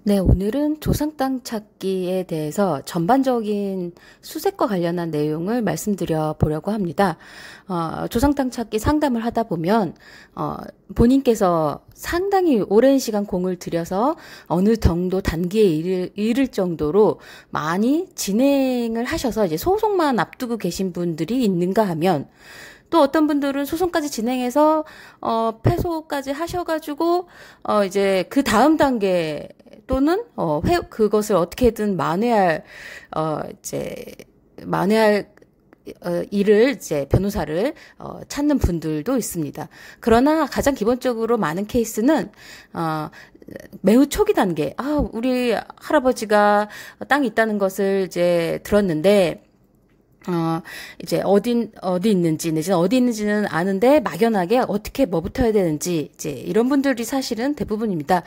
네, 오늘은 조상 땅 찾기에 대해서 전반적인 수색과 관련한 내용을 말씀드려 보려고 합니다. 조상 땅 찾기 상담을 하다 보면, 본인께서 상당히 오랜 시간 공을 들여서 어느 정도 단계에 이를 정도로 많이 진행을 하셔서 이제 소송만 앞두고 계신 분들이 있는가 하면, 또 어떤 분들은 소송까지 진행해서 패소까지 하셔가지고 이제 그 다음 단계 또는 그것을 어떻게든 이제 만회할 일을 이제 변호사를 찾는 분들도 있습니다. 그러나 가장 기본적으로 많은 케이스는 매우 초기 단계, 우리 할아버지가 땅이 있다는 것을 이제 들었는데 이제 어디 있는지, 내지는 어디 있는지는 아는데 막연하게 어떻게 뭐부터 해야 되는지, 이제 이런 분들이 사실은 대부분입니다.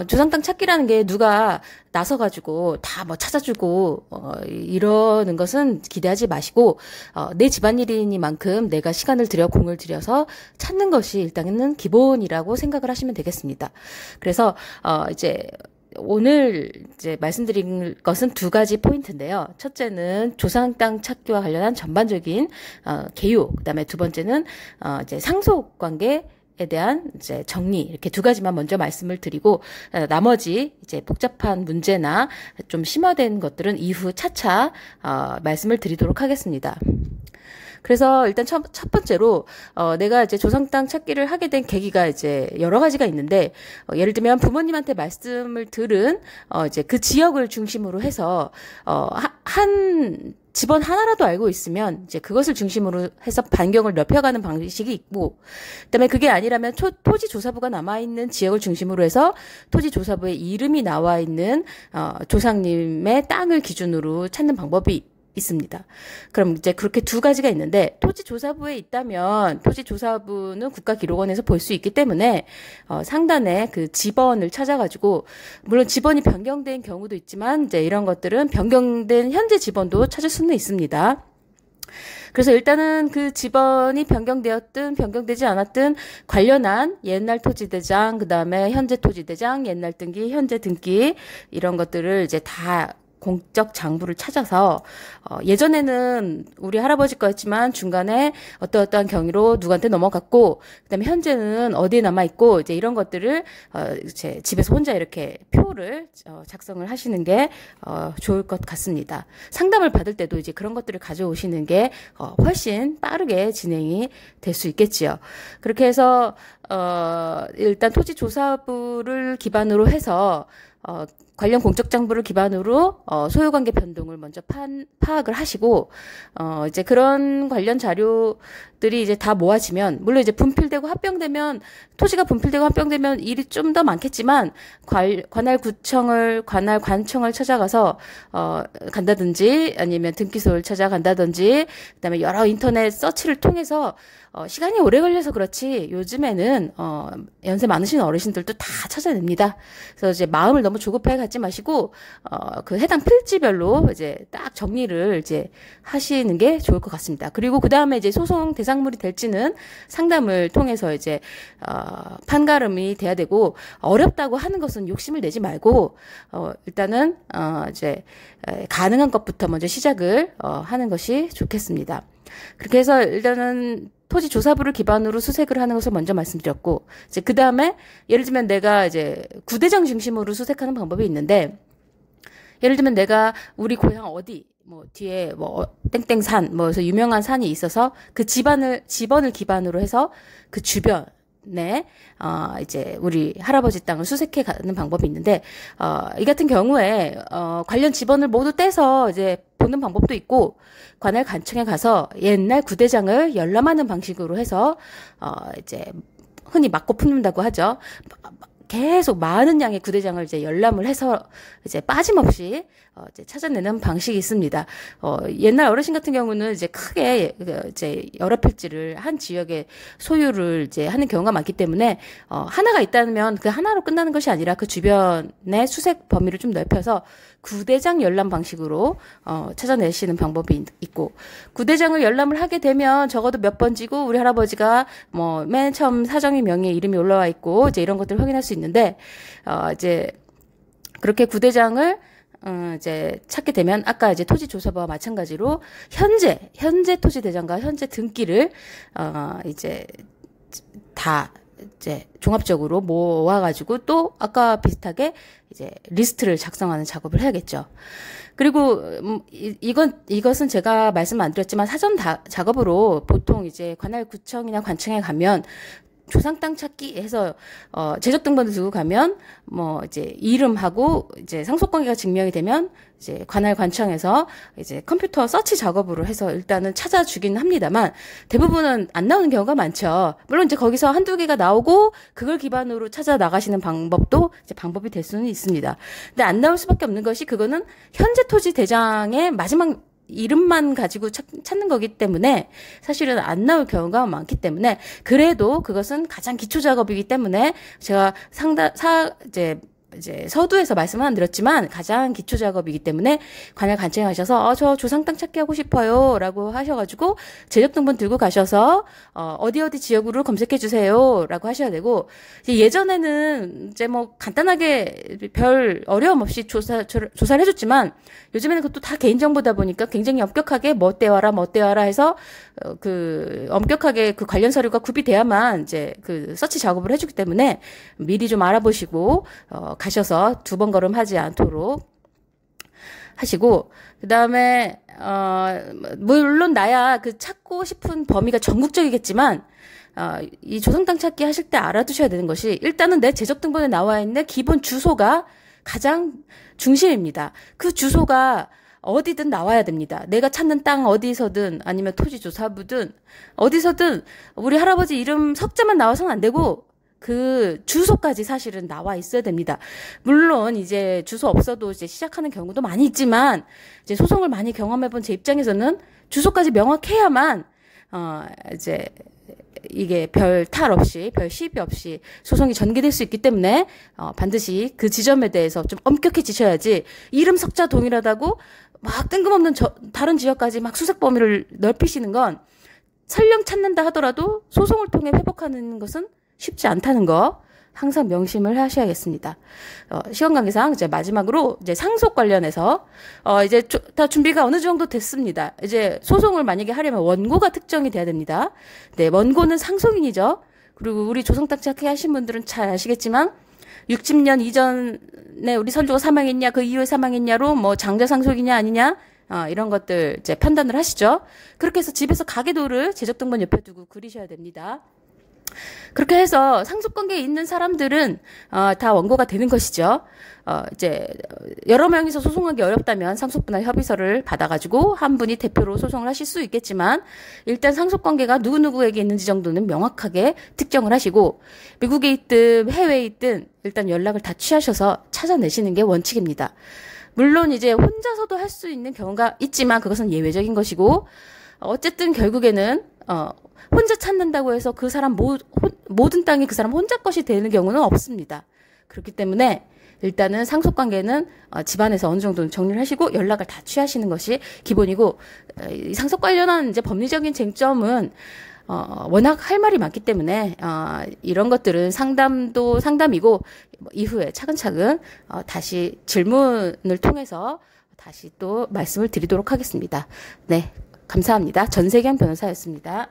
조상 땅 찾기라는 게 누가 나서가지고 다 뭐 찾아주고, 이러는 것은 기대하지 마시고, 내 집안일이니만큼 내가 시간을 들여 공을 들여서 찾는 것이 일단은 기본이라고 생각을 하시면 되겠습니다. 그래서, 이제, 오늘 이제 말씀드릴 것은 두 가지 포인트인데요. 첫째는 조상 땅 찾기와 관련한 전반적인 개요. 그다음에 두 번째는 이제 상속 관계에 대한 이제 정리, 이렇게 두 가지만 먼저 말씀을 드리고 나머지 이제 복잡한 문제나 좀 심화된 것들은 이후 차차 말씀을 드리도록 하겠습니다. 그래서 일단 첫 번째로 내가 이제 조상 땅 찾기를 하게 된 계기가 이제 여러 가지가 있는데, 예를 들면 부모님한테 말씀을 들은 이제 그 지역을 중심으로 해서 한 집원 하나라도 알고 있으면 이제 그것을 중심으로 해서 반경을 넓혀가는 방식이 있고, 그다음에 그게 아니라면 토지조사부가 남아있는 지역을 중심으로 해서 토지조사부의 이름이 나와 있는 조상님의 땅을 기준으로 찾는 방법이 있습니다. 그럼 이제 그렇게 두 가지가 있는데, 토지조사부에 있다면 토지조사부는 국가기록원에서 볼 수 있기 때문에 상단에 그 지번을 찾아가지고, 물론 지번이 변경된 경우도 있지만 이제 이런 것들은 변경된 현재 지번도 찾을 수는 있습니다. 그래서 일단은 그 지번이 변경되었든 변경되지 않았든 관련한 옛날 토지대장, 그 다음에 현재 토지대장, 옛날 등기, 현재 등기, 이런 것들을 이제 다 공적 장부를 찾아서 예전에는 우리 할아버지 거였지만 중간에 어떠한 경위로 누구한테 넘어갔고, 그다음에 현재는 어디에 남아 있고, 이제 이런 것들을 이제 집에서 혼자 이렇게 표를 작성을 하시는 게 좋을 것 같습니다. 상담을 받을 때도 이제 그런 것들을 가져오시는 게 훨씬 빠르게 진행이 될 수 있겠지요. 그렇게 해서 일단 토지조사부를 기반으로 해서 관련 공적 장부를 기반으로 소유관계 변동을 먼저 파악을 하시고, 이제 그런 관련 자료들이 이제 다 모아지면, 물론 이제 분필되고 합병되면, 토지가 분필되고 합병되면 일이 좀 더 많겠지만, 관할 관청을 찾아가서 간다든지, 아니면 등기소를 찾아간다든지, 그다음에 여러 인터넷 서치를 통해서 시간이 오래 걸려서 그렇지 요즘에는 연세 많으신 어르신들도 다 찾아냅니다. 그래서 이제 마음을 너무 조급하게 갖지 마시고 그 해당 필지별로 이제 딱 정리를 이제 하시는 게 좋을 것 같습니다. 그리고 그 다음에 이제 소송 대상물이 될지는 상담을 통해서 이제 판가름이 돼야 되고, 어렵다고 하는 것은 욕심을 내지 말고 일단은 이제 가능한 것부터 먼저 시작을 하는 것이 좋겠습니다. 그렇게 해서 일단은 토지조사부를 기반으로 수색을 하는 것을 먼저 말씀드렸고, 이제 그 다음에 예를 들면 내가 이제 구대장 중심으로 수색하는 방법이 있는데, 예를 들면 내가 우리 고향 어디, 뭐 뒤에 뭐 땡땡산, 뭐에서 유명한 산이 있어서 그 지번을 기반으로 해서 그 주변에 이제 우리 할아버지 땅을 수색해 가는 방법이 있는데, 이 같은 경우에 관련 지번을 모두 떼서 이제 보는 방법도 있고, 관할 관청에 가서 옛날 구대장을 열람하는 방식으로 해서 이제 흔히 맞고 품는다고 하죠. 계속 많은 양의 구대장을 이제 열람을 해서 이제 빠짐없이 이제 찾아내는 방식이 있습니다. 옛날 어르신 같은 경우는 이제 크게 이제 여러 필지를 한 지역에 소유를 이제 하는 경우가 많기 때문에 하나가 있다면 그 하나로 끝나는 것이 아니라 그 주변의 수색 범위를 좀 넓혀서 구대장 열람 방식으로 찾아내시는 방법이 있고, 구대장을 열람을 하게 되면 적어도 몇 번지고 우리 할아버지가 뭐 맨 처음 사정의 명의에 이름이 올라와 있고 이제 이런 것들을 확인할 수 있는데, 이제 그렇게 구대장을 이제 찾게 되면 아까 이제 토지조사부와 마찬가지로 현재 토지대장과 현재 등기를 이제 다 이제 종합적으로 모아가지고 또 아까 비슷하게 이제 리스트를 작성하는 작업을 해야겠죠. 그리고 이것은 제가 말씀 안 드렸지만 사전 작업으로 보통 이제 관할구청이나 관청에 가면 조상 땅 찾기 해서 제적 등본을 들고 가면 뭐 이제 이름하고 이제 상속관계가 증명이 되면 이제 관할 관청에서 이제 컴퓨터 서치 작업으로 해서 일단은 찾아주긴 합니다만 대부분은 안 나오는 경우가 많죠. 물론 이제 거기서 한두 개가 나오고 그걸 기반으로 찾아 나가시는 방법도 이제 방법이 될 수는 있습니다. 근데 안 나올 수밖에 없는 것이 그거는 현재 토지 대장의 마지막 이름만 가지고 찾는 거기 때문에 사실은 안 나올 경우가 많기 때문에 그래도 그것은 가장 기초 작업이기 때문에 제가 이제 서두에서 말씀은 안 드렸지만 가장 기초 작업이기 때문에 관할 관청에 가셔서 저 조상 땅 찾기 하고 싶어요 라고 하셔가지고 제적 등본 들고 가셔서 어디 지역으로 검색해 주세요 라고 하셔야 되고 예전에는 이제 뭐 간단하게 별 어려움 없이 조사를 해줬지만 요즘에는 그것도 다 개인정보다 보니까 굉장히 엄격하게 뭐 떼와라 해서 그 엄격하게 그 관련 서류가 구비돼야만 이제 그 서치 작업을 해주기 때문에 미리 좀 알아보시고 가셔서 두 번 걸음하지 않도록 하시고 그다음에 물론 나야 그 찾고 싶은 범위가 전국적이겠지만 이 조상 땅 찾기 하실 때 알아두셔야 되는 것이 일단은 내 제적 등본에 나와 있는 기본 주소가 가장 중심입니다. 그 주소가 어디든 나와야 됩니다. 내가 찾는 땅 어디서든 아니면 토지조사부든 어디서든 우리 할아버지 이름 석자만 나와서는 안 되고 그 주소까지 사실은 나와 있어야 됩니다. 물론 이제 주소 없어도 이제 시작하는 경우도 많이 있지만 이제 소송을 많이 경험해본 제 입장에서는 주소까지 명확해야만 이제 이게 별 탈 없이 별 시비 없이 소송이 전개될 수 있기 때문에 반드시 그 지점에 대해서 좀 엄격해지셔야지 이름 석자 동일하다고 막 뜬금없는 다른 지역까지 막 수색 범위를 넓히시는 건 설령 찾는다 하더라도 소송을 통해 회복하는 것은 쉽지 않다는 거 항상 명심을 하셔야겠습니다. 시간 관계상 이제 마지막으로 이제 상속 관련해서 이제 다 준비가 어느 정도 됐습니다. 이제 소송을 만약에 하려면 원고가 특정이 돼야 됩니다. 네, 원고는 상속인이죠. 그리고 우리 조상 땅 찾기 하신 분들은 잘 아시겠지만 60년 이전에 우리 선조가 사망했냐 그 이후에 사망했냐로 뭐 장자 상속이냐 아니냐 이런 것들 이제 판단을 하시죠. 그렇게 해서 집에서 가계도를 제적 등본 옆에 두고 그리셔야 됩니다. 그렇게 해서 상속관계에 있는 사람들은 다 원고가 되는 것이죠. 이제 여러 명이서 소송하기 어렵다면 상속분할 협의서를 받아가지고 한 분이 대표로 소송을 하실 수 있겠지만 일단 상속관계가 누구누구에게 있는지 정도는 명확하게 특정을 하시고 미국에 있든 해외에 있든 일단 연락을 다 취하셔서 찾아내시는 게 원칙입니다. 물론 이제 혼자서도 할 수 있는 경우가 있지만 그것은 예외적인 것이고 어쨌든 결국에는 혼자 찾는다고 해서 그 사람 모든 땅이 그 사람 혼자 것이 되는 경우는 없습니다. 그렇기 때문에 일단은 상속관계는 집안에서 어느 정도는 정리를 하시고 연락을 다 취하시는 것이 기본이고 상속 관련한 이제 법리적인 쟁점은 워낙 할 말이 많기 때문에 이런 것들은 상담도 상담이고 이후에 차근차근 다시 질문을 통해서 다시 또 말씀을 드리도록 하겠습니다. 네, 감사합니다. 전세경 변호사였습니다.